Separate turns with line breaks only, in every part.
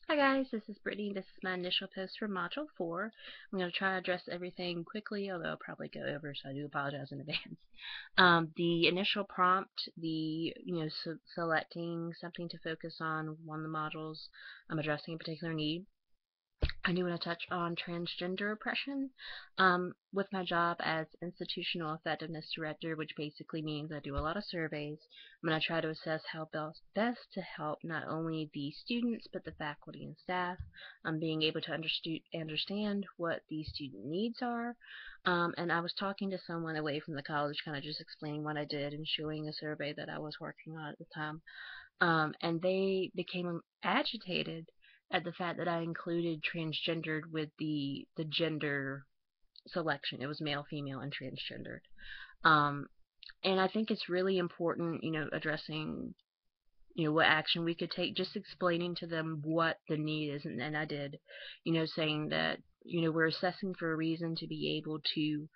Hi guys, this is Brittany. This is my initial post for Module 4. I'm going to try to address everything quickly, although I'll probably go over, so I do apologize in advance. The initial prompt, selecting something to focus on one of the modules, addressing a particular need. I do want to touch on transgender oppression. With my job as Institutional Effectiveness Director, which basically means I do a lot of surveys, I'm going to try to assess how best to help not only the students but the faculty and staff, being able to understand what the student needs are. And I was talking to someone away from the college, kind of just explaining what I did and showing a survey that I was working on at the time. And they became agitated at the fact that I included transgendered with the gender selection. It was male, female, and transgendered. Um, and I think it's really important, addressing, what action we could take, just explaining to them what the need is, and I did, saying that, we're assessing for a reason to be able to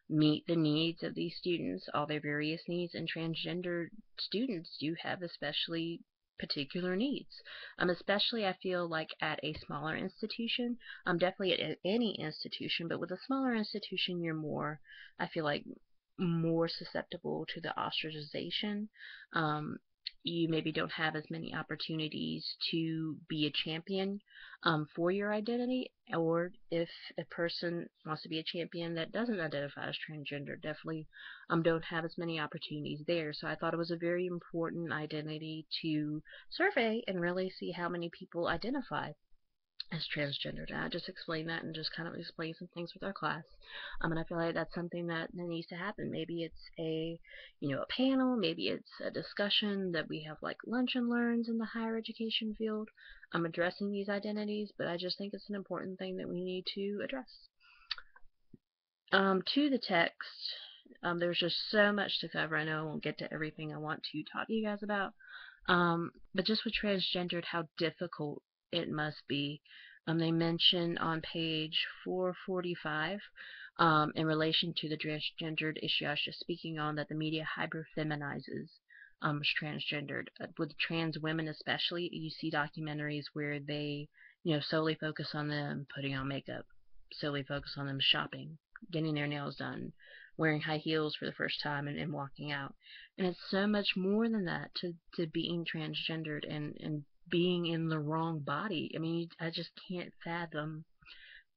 meet the needs of these students, all their various needs, and transgender students do have especially particular needs. Especially I feel like at a smaller institution, definitely at any institution, but with a smaller institution, you're more, I feel like, more susceptible to the ostracization. Um, you maybe don't have as many opportunities to be a champion for your identity, or if a person wants to be a champion that doesn't identify as transgender, definitely don't have as many opportunities there. So I thought it was a very important identity to survey and really see how many people identify as transgendered. And I just explained that and just kind of explained some things with our class. And I feel like that's something that needs to happen. Maybe it's a panel, maybe it's a discussion that we have like lunch and learns in the higher education field. I'm addressing these identities, but I just think it's an important thing that we need to address. To the text, there's just so much to cover. I know I won't get to everything I want to talk to you guys about. But just with transgendered, how difficult it must be. They mention on page 445, in relation to the transgendered issue I was just speaking on, that the media hyper-feminizes transgendered. With trans women especially, you see documentaries where they, solely focus on them putting on makeup, solely focus on them shopping, getting their nails done, wearing high heels for the first time, and walking out. And it's so much more than that to being transgendered and being in the wrong body. I mean, I just can't fathom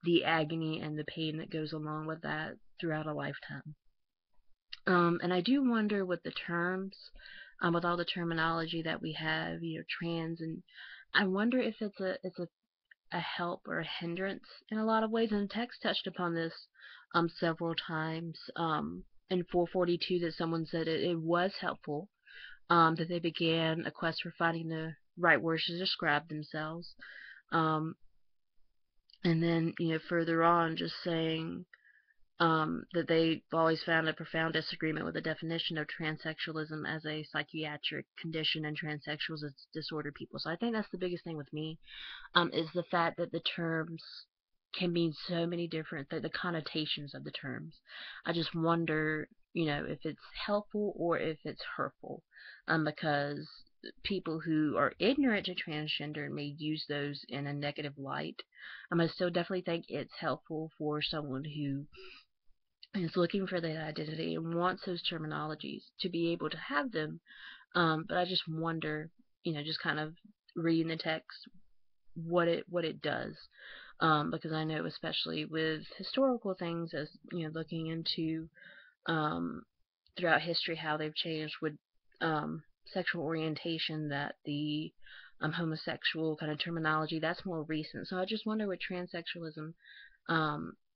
the agony and the pain that goes along with that throughout a lifetime. And I do wonder with the terms, with all the terminology that we have, trans, and I wonder if it's a help or a hindrance in a lot of ways. And the text touched upon this several times. In 442, that someone said it was helpful, that they began a quest for finding the right words to describe themselves. Um, and then, further on, just saying that they've always found a profound disagreement with the definition of transsexualism as a psychiatric condition and transsexuals as disordered people. So I think that's the biggest thing with me, is the fact that the terms can mean so many different the connotations of the terms. I just wonder, if it's helpful or if it's hurtful, because people who are ignorant to transgender may use those in a negative light. I still definitely think it's helpful for someone who is looking for that identity and wants those terminologies to be able to have them. But I just wonder, just kind of reading the text, what it does, because I know especially with historical things, as looking into throughout history how they've changed with sexual orientation, that the homosexual kind of terminology, that's more recent. So I just wonder with transsexualism,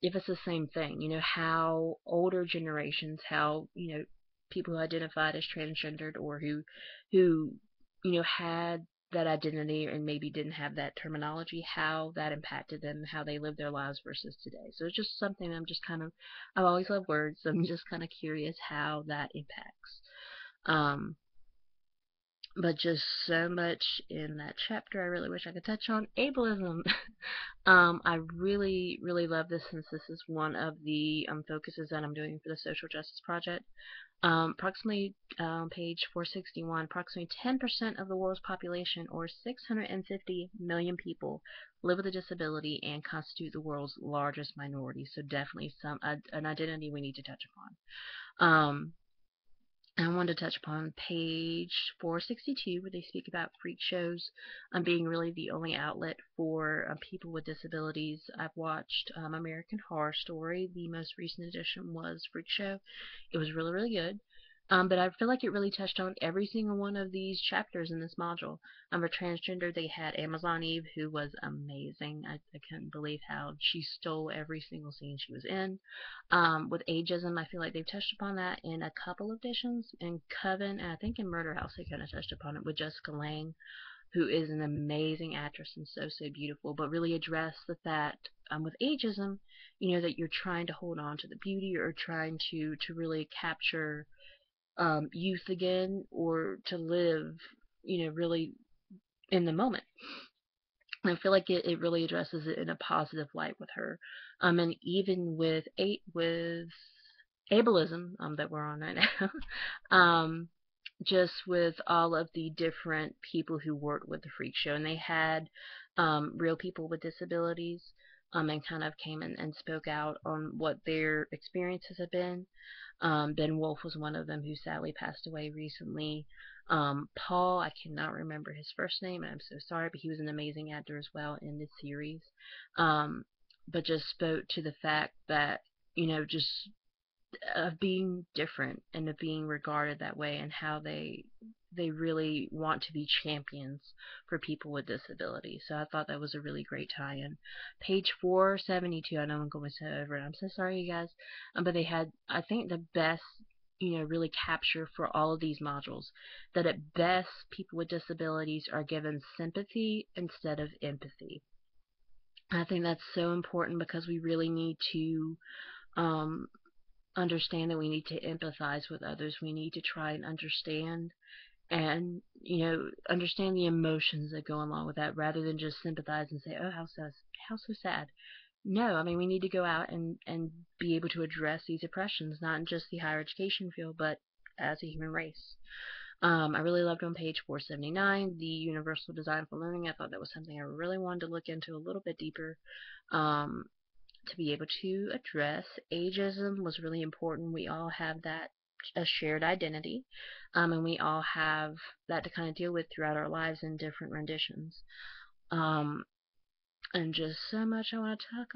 if it's the same thing, how older generations, how people who identified as transgendered or who had that identity and maybe didn't have that terminology, how that impacted them, how they live their lives versus today. So it's just something I've always loved words. So I'm just kind of curious how that impacts. Um, but just so much in that chapter I really wish I could touch on. Ableism. I really, really love this, since this is one of the focuses that I'm doing for the Social Justice Project. Approximately, page 461, approximately 10% of the world's population, or 650 million people, live with a disability and constitute the world's largest minority. So definitely an identity we need to touch upon. I wanted to touch upon page 462, where they speak about freak shows being really the only outlet for people with disabilities. I've watched American Horror Story. The most recent edition was Freak Show. It was really, really good. But I feel like it really touched on every single one of these chapters in this module. For transgender, they had Amazon Eve, who was amazing. I couldn't believe how she stole every single scene she was in. With ageism, I feel like they've touched upon that in a couple of editions. In Coven, and I think in Murder House, they kind of touched upon it with Jessica Lange, who is an amazing actress and so, so beautiful, but really address the fact with ageism, that you're trying to hold on to the beauty or trying to really capture youth again, or to live, really in the moment. And I feel like it really addresses it in a positive light with her. And even with ableism that we're on right now, just with all of the different people who worked with the Freak Show, and they had real people with disabilities, and kind of came in and spoke out on what their experiences have been. Ben Wolf was one of them, who sadly passed away recently. Paul, I cannot remember his first name, and I'm so sorry, but he was an amazing actor as well in this series. But just spoke to the fact that, just of being different and of being regarded that way, and how they really want to be champions for people with disabilities. So I thought that was a really great tie-in. Page 472, I know I'm going so over it. I'm so sorry, you guys. But they had, I think, the best, really capture for all of these modules, that at best, people with disabilities are given sympathy instead of empathy. I think that's so important, because we really need to um, understand that we need to empathize with others. We need to try and understand, and understand the emotions that go along with that, rather than just sympathize and say, oh, how so sad. No, I mean, we need to go out and be able to address these oppressions, not in just the higher education field, but as a human race. I really loved on page 479 the universal design for learning. I thought that was something I really wanted to look into a little bit deeper. To be able to address ageism was really important. We all have that, a shared identity, and we all have that to kind of deal with throughout our lives in different renditions. And just so much I want to talk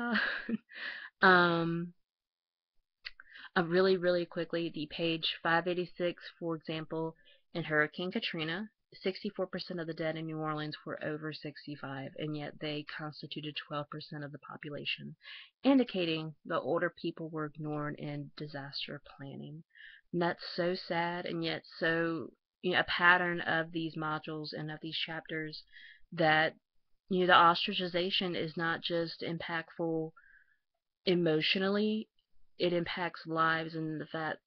on. Really, really quickly, the page 586, for example, in Hurricane Katrina, 64% of the dead in New Orleans were over 65, and yet they constituted 12% of the population, indicating the older people were ignored in disaster planning. And that's so sad, and yet so, a pattern of these modules and of these chapters, that, the ostracization is not just impactful emotionally, it impacts lives, and the fact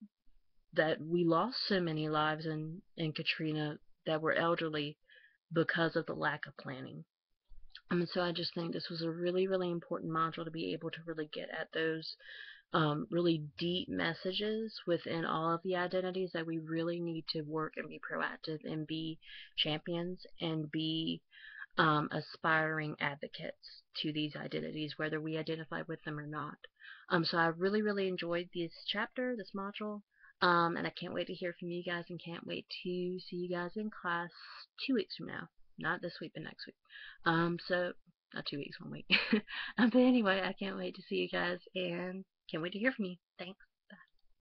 that we lost so many lives in Katrina that were elderly because of the lack of planning. And so I just think this was a really, really important module to be able to really get at those really deep messages within all of the identities, that we really need to work and be proactive and be champions and be aspiring advocates to these identities, whether we identify with them or not. So I really, really enjoyed this chapter, this module, and I can't wait to hear from you guys, and can't wait to see you guys in class 2 weeks from now. Not this week, but next week. So, not 2 weeks, 1 week. But anyway, I can't wait to see you guys, and can't wait to hear from you. Thanks.